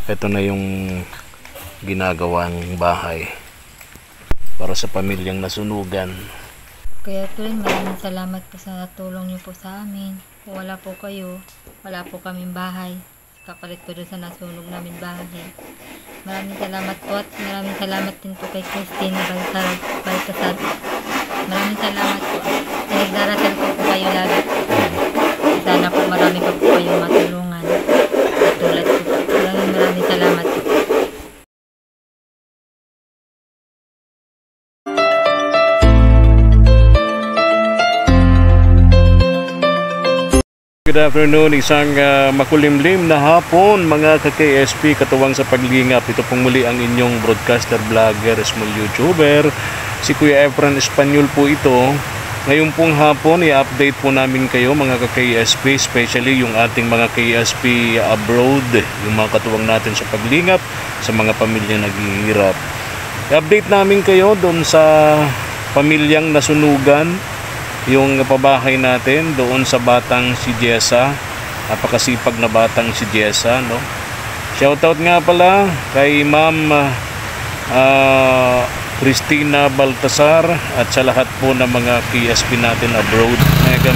Ito na yung ginagawang bahay para sa pamilyang nasunugan. Kaya po rin, maraming salamat po sa tulong niyo po sa amin. Kung wala po kayo, wala po kaming bahay. Kapalit po doon sa nasunog namin bahay. Maraming salamat po at maraming salamat din po kay Christine Baltasar. Maraming salamat po. Nagdarasal po kayo lagi. Sana po marami pa po kayong matulungan. Katulad po. Maraming salamat po. Good afternoon, isang makulimlim na hapon mga ka-KSP katuwang sa paglingap. Ito pong muli ang inyong broadcaster, vlogger, small YouTuber, si Kuya Efren Espanyol po ito. Ngayon pong hapon, i-update po namin kayo mga ka-KSP, especially yung ating mga KSP abroad, yung mga katuwang natin sa paglingap, sa mga pamilya naghihirap. I-update namin kayo doon sa pamilyang nasunugan, yung pabahay natin doon sa batang si Jessa, napakasipag na batang si Jessa, no? Shoutout nga pala kay Ma'am Christina Baltasar at sa lahat po ng mga KSP natin abroad.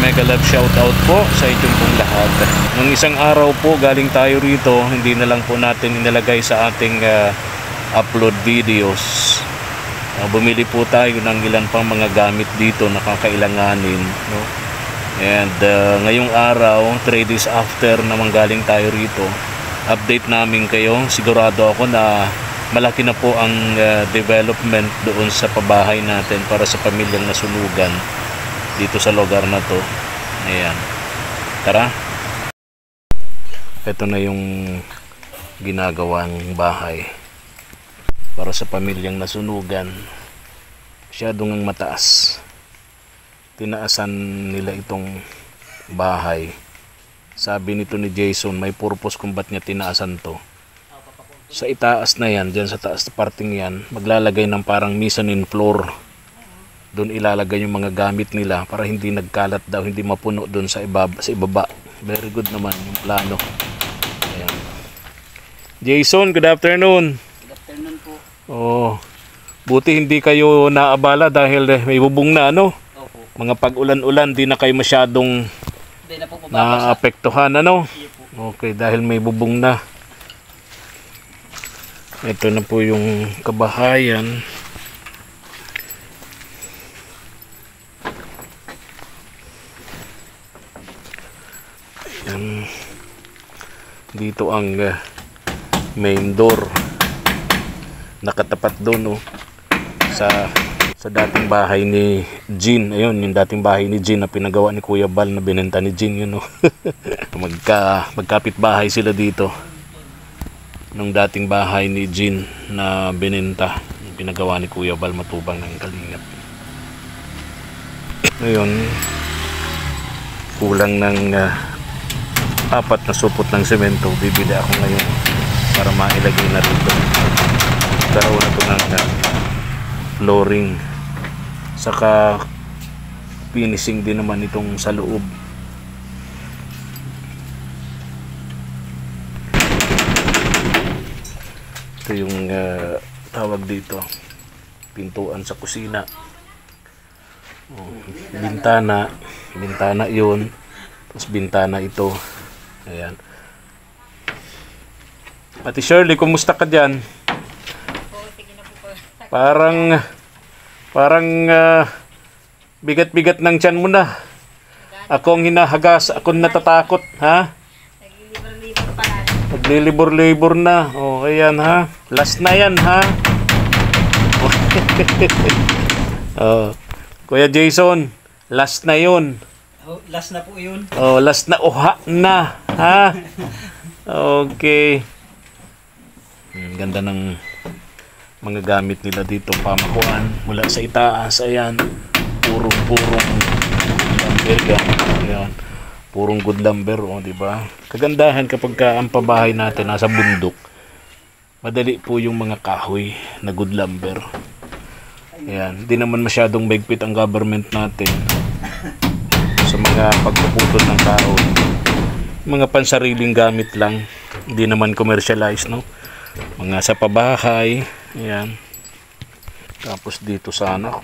Mega love shoutout po sa inyong pong lahat. Nung isang araw po galing tayo rito, hindi na lang po natin inilagay sa ating upload videos. Bumili po tayo ng ilan pang mga gamit dito na kakailanganin, no? And ngayong araw, 3 days after naman galing tayo rito, update namin kayo. Sigurado ako na malaki na po ang development doon sa pabahay natin para sa pamilyang nasunugan dito sa lugar na to. Ayan, tara. Ito na yung ginagawang bahay para sa pamilyang nasunugan. Masyadong mataas. Tinaasan nila itong bahay. Sabi nito ni Jason, may purpose kung ba't niya tinaasan to. Sa itaas na yan, dyan sa taas na parting yan, maglalagay ng parang mezzanine floor. Doon ilalagay yung mga gamit nila para hindi nagkalat daw, hindi mapuno doon sa ibaba. Very good naman yung plano. Ayan. Jason, good afternoon. Oh, buti hindi kayo naabala dahil may bubong na, ano? Opo. Mga pag-ulan-ulan, di na kayo masyadong naapektuhan, ano? Okay, dahil may bubong na. Ito na po yung kabahayan. Ayan. Dito ang main door. Nakatapat doon, no, sa dating bahay ni Jean. Ayun, yung dating bahay ni Jean na pinagawa ni Kuya Bal na binenta ni Jean, yun, no. Magkapit bahay sila dito nung dating bahay ni Jean na binenta, pinagawa ni Kuya Bal matubang ng Kalingap. Ngayon, kulang ng 4 na supot ng semento. Bibili ako ngayon para mailagay na rito. Karoon na ito ng flooring, saka finishing din naman itong sa loob. Ito yung tawag dito, pintuan sa kusina. Bintana yun, tapos bintana ito. Ayan. Ate Shirley, kumusta ka dyan? Parang bigat-bigat ng tiyan mo na. Ako ang hinahagas, ako natatakot, ha? Naglilibor-libor pa lang. Naglilibor-libor na. O, ayan, ha? Last na yan, ha? Oh, Kuya Jason, last na yun. Oh, last na po yun. Oh, last na. Oha na, ha? Okay. Ganda ng mga gamit nila dito, pamakuan mula sa itaas. Ayan, purong lumber yan. Ayan, purong good lumber, oh, di ba? Kagandahan kapag ang pabahay natin nasa bundok, madali po yung mga kahoy na good lumber. Ayan, di naman masyadong maigpit ang government natin sa mga pagpuputol ng kahoy. Mga pansariling gamit lang. Hindi naman commercialized, no? Mga sa pabahay. Ayan. Tapos dito sana.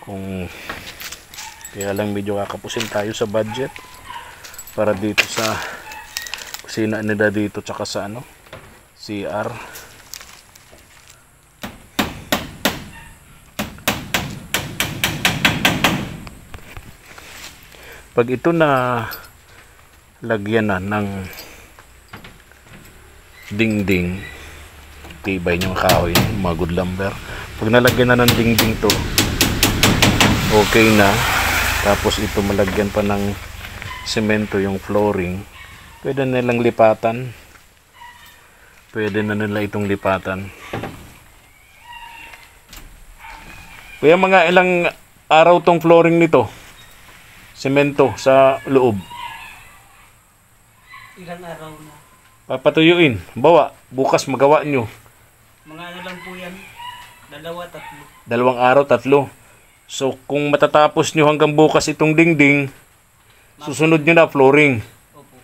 Kung kaya lang medyo kakapusin tayo sa budget. Para dito sa kusina nila dito tsaka sa ano, CR. Pag ito na lagyan na ng dingding, tibay niyang kahoy, mga good lumber. Pag nalagyan na ng dingding to, okay na. Tapos ito malagyan pa ng semento yung flooring, pwede na nilang lipatan. Pwede na nila itong lipatan. Kaya mga ilang araw tong flooring nito, semento sa loob. Ilang araw na. Papatuyuin. Bawa, bukas magawa nyo. Mga ano lang po yan. 2, 3. 2 araw, 3. So, kung matatapos nyo hanggang bukas itong dingding, susunod nyo na flooring. Opo.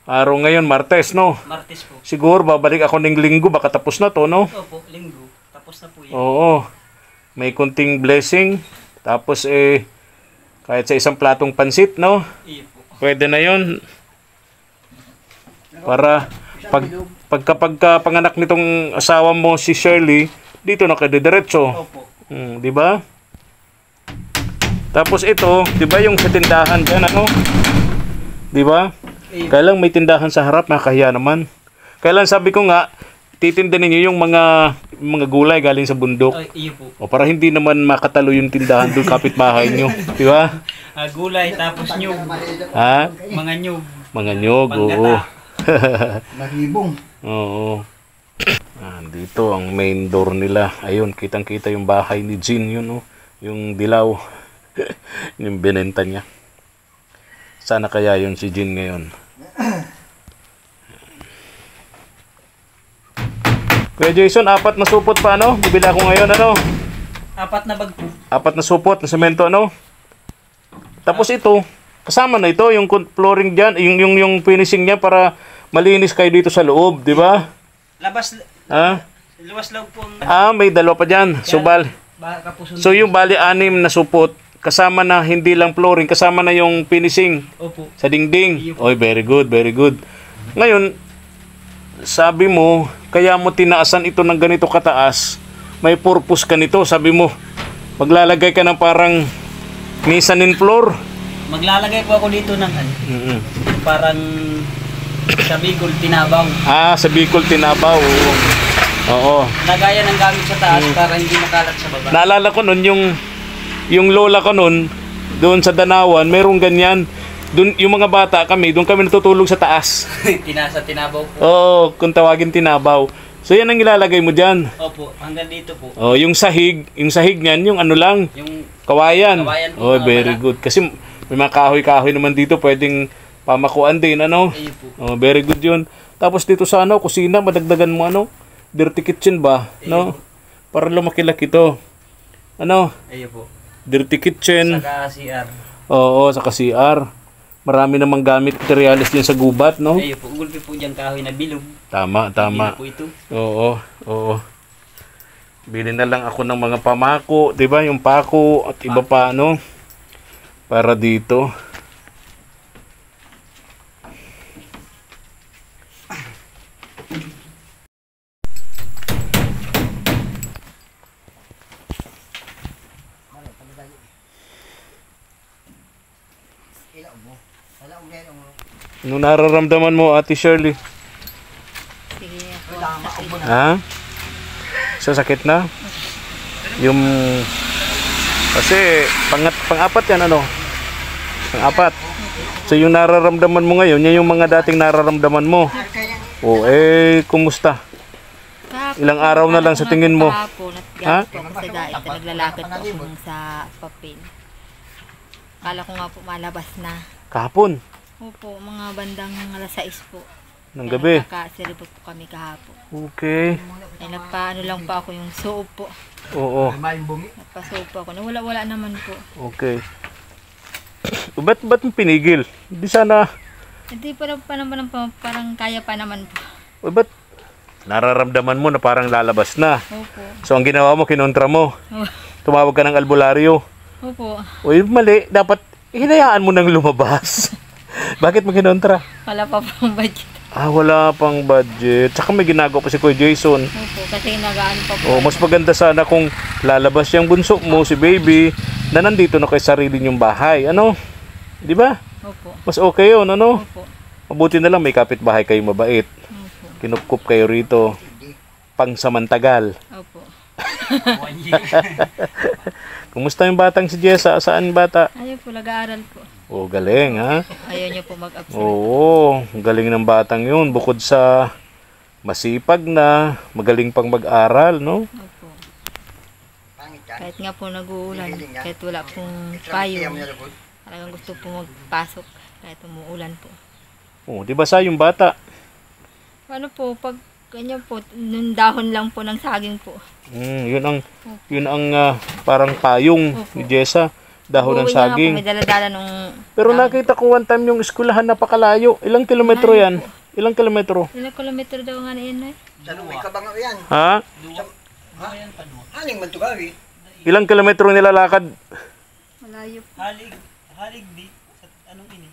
Araw ngayon, Martes, no? Martes po. Siguro, babalik ako ng linggo, baka tapos na to, no? Opo, linggo. Tapos na po yan. Oo. May kunting blessing. Tapos, kahit sa isang platong pansit, no? Iyo po. Pwede na yon. Para pagkapag panganak nitong asawa mo si Shirley, dito na kayo diretso. Opo. Di ba? Tapos ito, di ba yung sa tindahan dyan, ano? Di ba? Kailang may tindahan sa harap, makahiya naman. Kailan sabi ko nga, titinda ninyo yung mga gulay galing sa bundok. Ay, iyo po. O para hindi naman makatalo yung tindahan doon kapitbahay nyo. Di ba? Gulay, tapos nyug. Ha? Mga nyug. Mga nyog, oo. Panggata. Nagibong. Oo. Dito ang main door nila. Ayun, kitang-kita yung bahay ni Jean yun, oh. Yung dilaw. Yung binenta niya. Sana kaya yun si Jean ngayon. Kuya Jason, 4 na supot pa, ano? Bibili ako ngayon, ano? 4 na bag po. 4 na supot na semento, ano? Tapos ito, kasama na ito, yung flooring dyan, yung finishing niya para malinis kayo dito sa loob, di ba? Labas. Ha? Luwas lang po ang... May 2 pa dyan. Baka po So yung bali 6 na supot, kasama na hindi lang flooring, kasama na yung finishing Opo. sa dingding. Oy, very good, very good. Ngayon, sabi mo, kaya mo tinaasan ito ng ganito kataas, may purpose ka nito. Sabi mo, maglalagay ka ng parang mezzanine floor. Maglalagay po ako dito ng parang sa Bicol Tinabaw. Sa Bicol Tinabaw. Oo. Lagayan ng gamit sa taas para hindi makalat sa baba. Naalala ko nun, yung lola ko nun, doon sa Danawan, merong ganyan. Doon, yung mga bata kami, doon kami natutulog sa taas. Tinasa Tinabaw po. Oo, kung tawagin Tinabaw. So yan ang ilalagay mo dyan. Opo, hanggang dito po. Oh, yung sahig niyan, yung ano lang, Yung kawayan. Kawayan po, Oh, very good. Kasi may mga kahoy-kahoy naman dito, pwedeng pamakuan din, ano? ayun po. Oh, very good yun. Tapos dito sa ano, kusina, madagdagan mo ano, dirty kitchen ba, no? Para lumaki-laki to. Ano? Ayun po. Dirty kitchen. Saka CR. Oo, saka CR. Marami namang gamit materialis din sa gubat, no? Ayun po. Gulpi po dyan kahoy na bilog. Tama, tama. Bilog po ito. Oo, oo. Bili na lang ako ng mga pamako, 'di ba? Yung pako at iba pa ano para dito. Ano nararamdaman mo, Ate Shirley? Sige ako. Ha? Sasakit na? Yung... Kasi, pang-apat yan, ano? Pang-apat. So, yung nararamdaman mo ngayon, yan yung mga dating nararamdaman mo. O, kumusta? Ilang araw na lang sa tingin mo? Kahapon, at galing po ako sa dait. Naglalakad po ako sa papel. Kala ko nga po malabas na. Kahapon? Opo, mga bandang alas 6 po. Ng gabi? Nagkakasilibot po kami kahapon. Okay. Ay nagpaano lang po ako yung suob po. Oo. Nagpasuob po ako. Nawala-wala naman po. Okay. Ba't mo pinigil? Hindi sana Hindi pa naman parang kaya pa naman po. Uy, ba't nararamdaman mo na parang lalabas na? Opo. So ang ginawa mo, kinontra mo. Oh, Tumawag ka ng albularyo. opo. Uy, mali. Dapat hinayaan mo nang lumabas. Bakit mo kinontra? Wala pa pong budget. Wala pang budget. Tsaka may ginagawa pa si Kuya Jason. Opo, kasi nagaan pa po. Mas maganda sana kung lalabas yung bunso mo, si baby, na nandito na kay sarili niyong bahay. Ano? Di ba? Opo. Mas okay yun, ano? Opo. Mabuti na lang may kapitbahay kayo mabait. Opo. Kinupkup kayo rito. Pangsamantagal. Opo. 1 year. Kumusta yung batang si Jessa? Saan bata? Ayun po, nag-aaral po. Galing ha? Ayaw niyo po mag-absent. Oo, galing ng batang yun. Bukod sa masipag na, magaling pang mag-aral, no? Opo. Kahit nga po nag-uulan, kahit wala pong payong, talagang gusto po magpasok kahit umuulan po. Di ba sa yung bata? Ano po, pag ganyan po, nung dahon lang po ng saging po. Yun ang parang payong ni Jessa. Dahon ng Uuwi nga saging. po, may daladala nung... Pero nakita ko one time yung eskwelahan napakalayo. Ilang kilometro yan? Ilang kilometro? Ilang kilometro daw nga na yan eh. Sa may kabanga yan. Ha? Haling man tugawi. Ilang kilometro nilalakad? Malayo po. Halig di sa anong ini.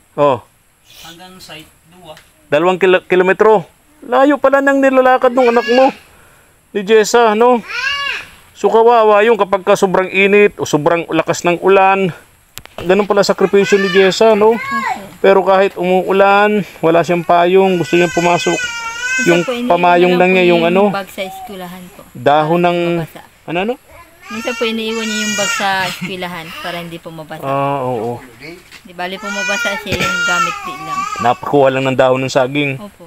Hanggang site 2. 2 kilometro. Layo pala nang nilalakad ng anak mo. Ni Jessa, no? So kawawa yung kapag ka sobrang init o sobrang lakas ng ulan. Ganun pala sakripisyo ni Jessa, no? Pero kahit umuulan, wala siyang payong, gusto niya pumasok. Yung pamayong lang niya, yung ano? Bag sa eskwelahan po. Dahon ng... Mabasa. Ano? Minsan po iniiwan niya yung bag sa eskwelahan para hindi po mabasa. Oo. Di bali po mabasa siya yung gamit din lang. Napakuha lang ng dahon ng saging. Opo.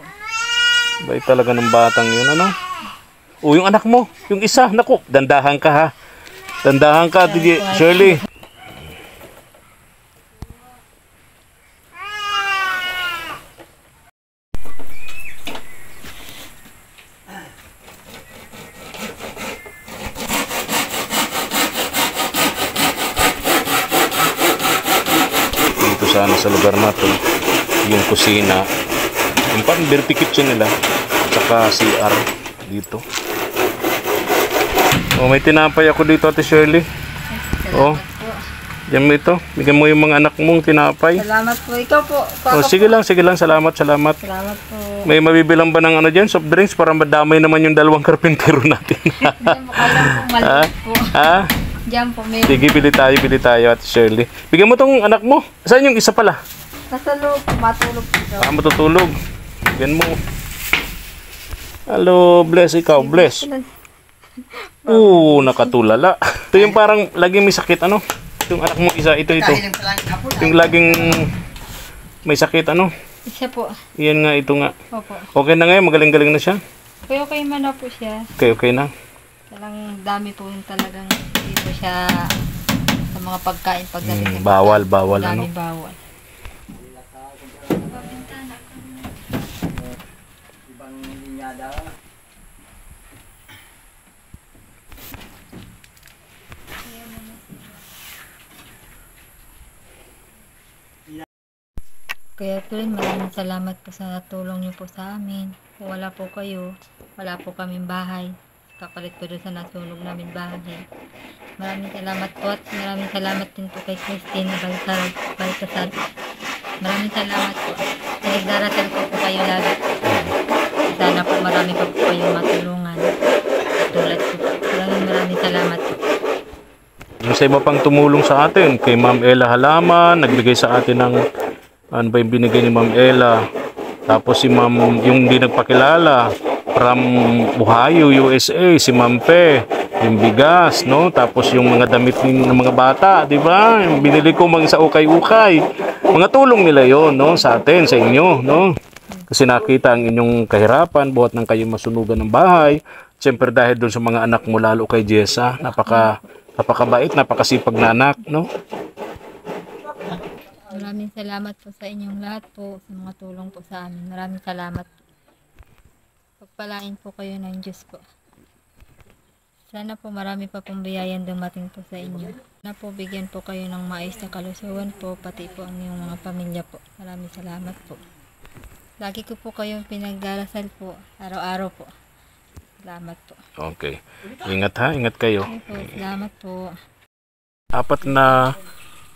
Bait talaga ng batang yun, ano? Yung anak mo, yung isa, naku, dandahan ka ha. Dandahan ka, DJ Shirley. Dito sana sa lugar na to, yung kusina, yung parang dirty kitchen nila, saka CR dito. May tinapay ako dito, Ate Shirley. Salamat po. Diyan mo ito. Bigyan mo yung mga anak mong tinapay. Salamat po. Ikaw po. Sige lang. Salamat. Salamat po. May mabibilang ba ng ano dyan? Soft drinks para madamay naman yung 2 karpintero natin. Diyan po kailan po maliit po. Ha? Diyan po may... Sige, bili tayo, Ate Shirley. Bigyan mo tong anak mo. Saan yung isa pala? Nasa loob po. Matulog po daw. Matutulog. Bigyan mo. Hello, bless ikaw, bless. Nakatulala. Ito yung parang laging may sakit, ano? Yung anak mo isa, ito. Kahiling pa lang kapon. Yung laging may sakit, ano? Siya po. Iyan nga, ito nga. Opo. Okay na ngayon, magaling-galing na siya. Okay man na po siya. Okay na. Talagang dami po yung talagang dito siya sa mga pagkain pagdating. Bawal, Dami ano? bawal. Ibang linyada. Kaya po rin maraming salamat po sa tulong niyo po sa amin. Kung wala po kayo, wala po kaming bahay. Kapalit po doon sa nasunog namin bahay. Maraming salamat po at maraming salamat din po kay Christine Baltasar. Maraming salamat po. Nagdarasal po kayo lagi. Sana po marami pa po kayong matulungan. Tulad po. Maraming salamat po. Yung sa iba pang tumulong sa atin, kay Ma'am Ella Halaman, nagbigay sa atin ng ano ba yung binigay ni Ma'am Ella. Tapos si Ma'am, yung hindi nagpakilala, from Ohio, USA, si Ma'am Pe, yung bigas, no? Tapos yung mga damit ng mga bata, di ba? Yung binili ko mga sa ukay-ukay. Mga tulong nila yon, no? Sa atin, sa inyo, no? Kasi nakita ang inyong kahirapan, buhat ng kayo masunugan ng bahay. Siyempre dahil doon sa mga anak mo, lalo kay Jessa, napakabait, napakasipag na anak, no? Maraming salamat po sa inyong lahat po, sa mga tulong po sa amin. Maraming salamat po. Pagpalain po kayo ng Diyos po. Sana po marami pa pong biyayan dumating po sa inyo. Sana po bigyan po kayo ng maayos na kalusugan po, pati po ang inyong mga pamilya po. Maraming salamat po. Lagi ko po kayong pinagdarasal po. Araw-araw po. Salamat po. Okay. Ingat ha, ingat kayo. Okay po, salamat po. 4 na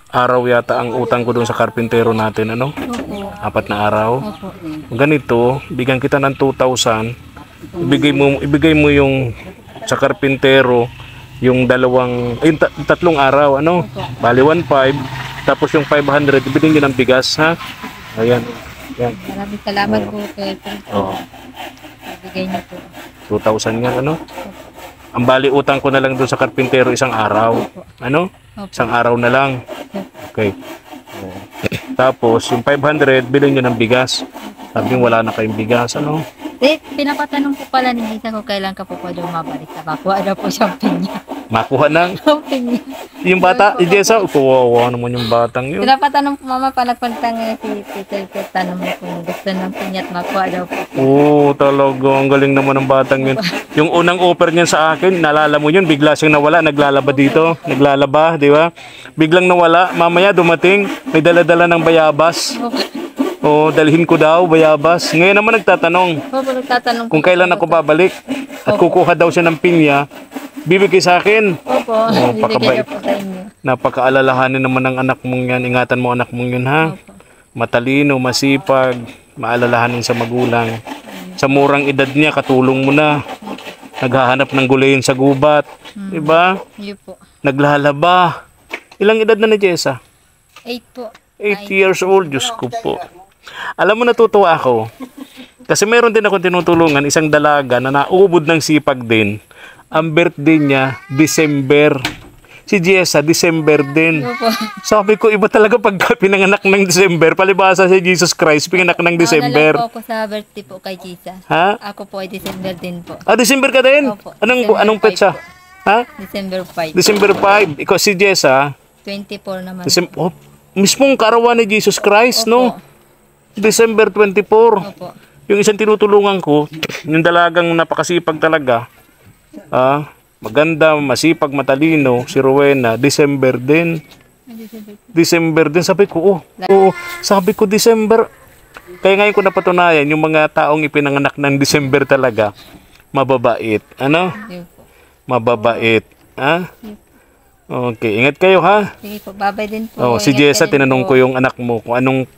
araw yata ang utang ko doon sa karpintero natin, ano? Opo. 4 na araw. Opo. Ganito, bigyan kita ng 2,000. Ibigay mo yung sa karpintero yung tatlong araw, ano? Bali 1,500. Tapos yung 500, ibigay niyo ng bigas, ha? Ayan. Yan. Maraming salamat po kay Oo. Ibigay niyo po. 2,000 yan, ano? Ang bali utang ko na lang doon sa karpintero isang araw. Ano? Opo. Isang araw na lang. Okay. Oo. Tapos, yung 500, bilhin nyo ng bigas. Sabi nyo, wala na kayong bigas, ano? Pinapatanong po pala ni Lisa kung kailan ka po pwede umabalik sa Makuha daw po siyang pinya. Makuha ng Pinya. yung bata, Jessa, kawawa naman yung batang yun. Pinapatanong po mama pa nagpuntang si Peter Pet, tanong mo kung gusto ng pinya at makuha daw po. Oo, talaga. Ang galing naman ng batang yun. Yung unang offer niya sa akin, naalala mo yun, bigla siyang nawala, naglalaba dito. Naglalaba, di ba? Biglang nawala. Mamaya dumating, may dala-dala ng bayabas. Oo, dalhin ko daw, bayabas. Ngayon naman nagtatanong Opo, nagtatanong kung kailan ako babalik. At kukuha daw siya ng pinya, bibigay sa akin. Opo, bibigay pakabait. na po sa inyo. Napakaalalahanin naman ng anak mong yan. Ingatan mo anak mong yun, ha? Opo. Matalino, masipag, maalalahanin sa magulang. Sa murang edad niya, katulong mo na. Naghahanap ng gulayin sa gubat. Diba? Yun po. Naglalaba. Ilang edad na ni Jessa? 8 po. 8 years old. Diyos ko po. Alam mo, natutuwa ako. Kasi meron din akong tinutulungan, isang dalaga na naubod ng sipag din. Ang birthday niya, December. Si Jessa, December din. Opo. Sabi ko, iba talaga pagka pinanganak ng December. Palibasa si Jesus Christ, pinanganak ng December. Nauna lang po ako sa birthday po kay Jesus. Ha? Ako po ay December din po. Ah, December ka din? Opo. Anong December petsa? 5 Ha? December 5. December 5. Ikaw si Jessa, 24 naman. oh, mismong karawan ni Jesus Christ, Opo. no? December 24. Opo. Yung isang tinutulungan ko, yung dalagang napakasipag talaga, maganda, masipag, matalino, si Rowena, December din. December din. Sabi ko, sabi ko December. Kaya ngayon ko napatunayan, yung mga taong ipinanganak ng December talaga, mababait. Ano? Yun po. Mababait. Ha? Okay, ingat kayo ha. Sige po, babay din po. Oh, si Ingat Jessa, ka din tinanong po. ko yung anak mo kung anong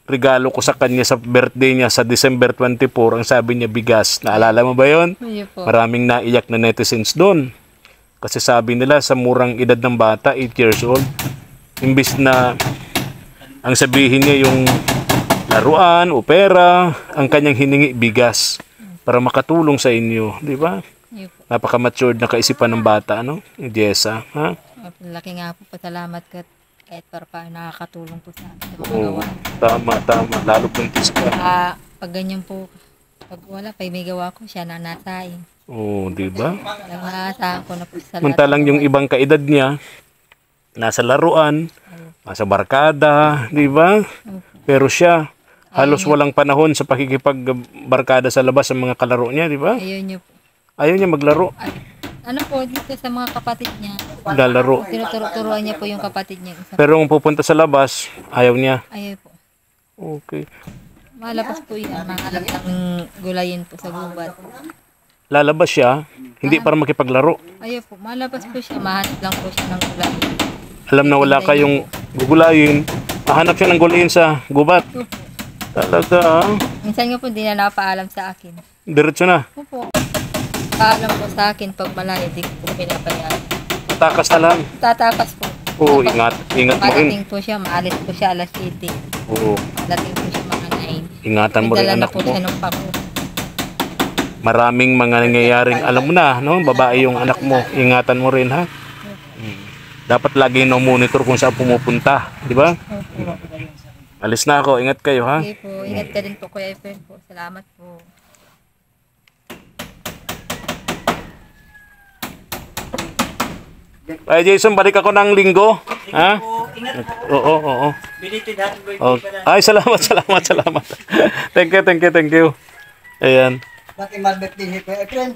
regalo ko sa kanya sa birthday niya sa December 24. Ang sabi niya, bigas. Naalala mo ba yon? Yun po. Maraming naiyak na netizens doon. Kasi sabi nila, sa murang edad ng bata, 8 years old, imbis na ang sabihin niya yung laruan o pera, ang kanyang hiningi, bigas. Para makatulong sa inyo. Di ba? Yun po. Napaka-matured na kaisipan ng bata, ano? Yung Jessa, ha? Laki nga po, pasalamat kahit para pa nakakatulong po sa amin sa mga Oo, gawa. tama. Lalo buntis ka. Pag ganyan po, pag wala pa, may gawa ko siya na nasain. Oo, di ba? Talagang maaasahan ko na po sa lahat. Samantalang yung ibang kaedad niya, nasa laruan, nasa barkada, di ba? Pero siya, halos walang panahon sa pakikipagbarkada sa labas sa mga kalaro niya, di ba? Ayun niyo po. Ayaw niya maglaro. Ano po, dito sa mga kapatid niya, Lalaro. tinuturuan niya po yung kapatid niya. Isa. Pero kung pupunta sa labas, ayaw niya. Ayaw po. Okay. Malabas po yan, mangalap ng gulayin po sa gubat. Lalabas siya, hindi para makipaglaro. Ayaw po, malabas po siya, mahanap lang po siya ng gulayin. Alam na wala kayong gugulayin, hahanap siya ng gulayin sa gubat. Opo. Talaga, Minsan nga po, hindi na napaalam sa akin. diretso na. Opo. Paalam po sa akin pag malayo, di ko po pinabayaan. Takas na lang. Tatakas po. Oo, ingat mo rin. Malating po siya, maalis po siya alas 7. Oo, Malating po siya mga 9. ingatan mo rin May dala na anak po mo. siya ng pako. Maraming mga nangyayaring, alam mo na, no? Babae yung anak mo. Ingatan mo rin, ha? Dapat lagi no monitor kung saan pumupunta, di ba? Opo. Alis na ako, ingat kayo, ha? Okay po, ingat ka din po Kuya Efren po. Salamat po. Ay, Jason, balik ako ng linggo, ha? Ingat po. Oo. Belated happy birthday Okay. pala. Ay, salamat. Thank you. Ayan. Bakit malbet din si Kuya Efren?